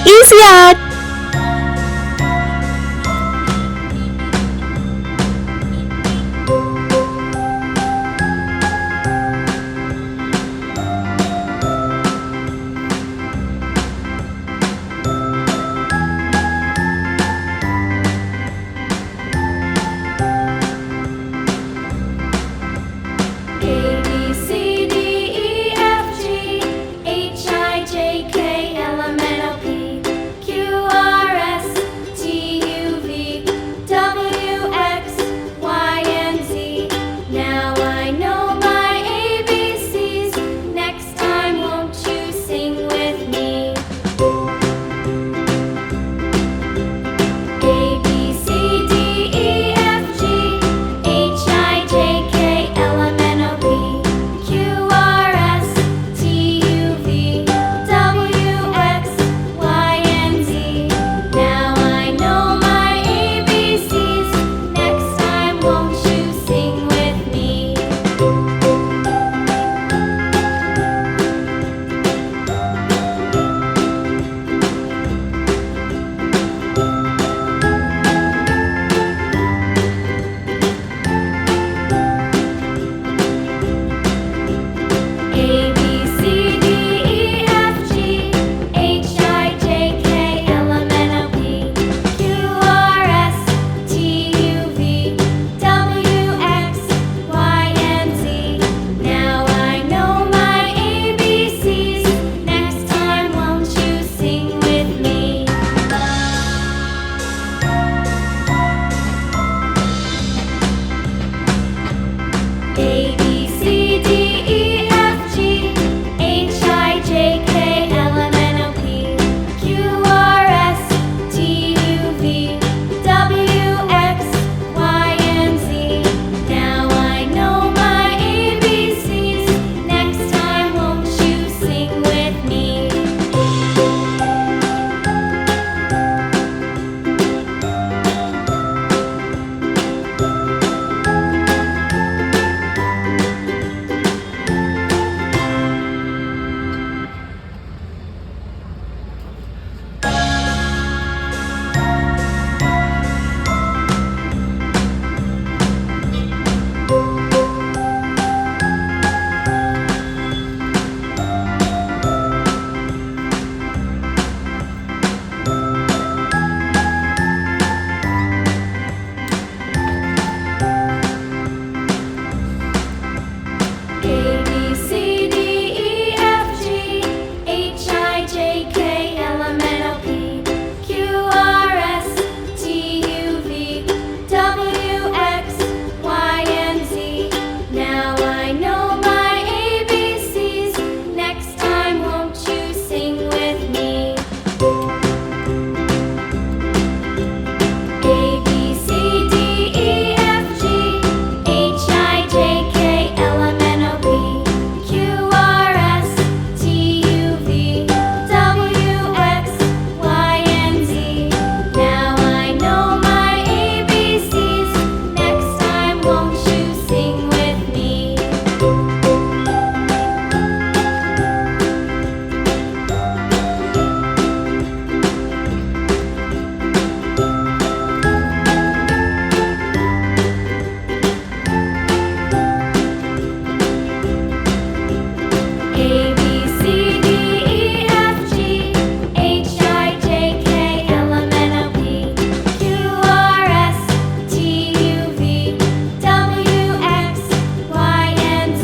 Easy Art. A B C D E F G H I J K L M N O P Q R S T U V W X Y and Z. Now I know my ABCs. Next time, won't you sing with me? A B C D E F G H I J K L M N O P Q R S T U V W X Y and Z. Now I know my ABCs. Next time, won't you sing with me? A B C D E F G H I J K L M N O P Q R S T U V W X Y and Z. Now I know my ABCs. Next time, won't you sing with me? A B C D E F G H I J K L M N O P Q R S T U V W X Y and Z. Now I know my ABCs. Next time, won't you sing with me? A B C D E F G H I J K L M N O P Q R S T U V W X Y and Z. Now I know my ABCs. Next time, won't you sing with me? A B C D E F G H I J K L M N O P Q R S T U V W X Y and Z. Now I know my ABCs. Next time, won't you sing with me? A B C D E F G H I J K L M N O P Q R S T U V W X Y and Z.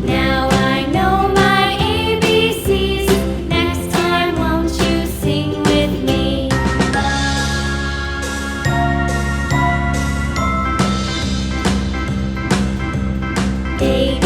Now I know my ABCs. Next time, won't you sing with me? A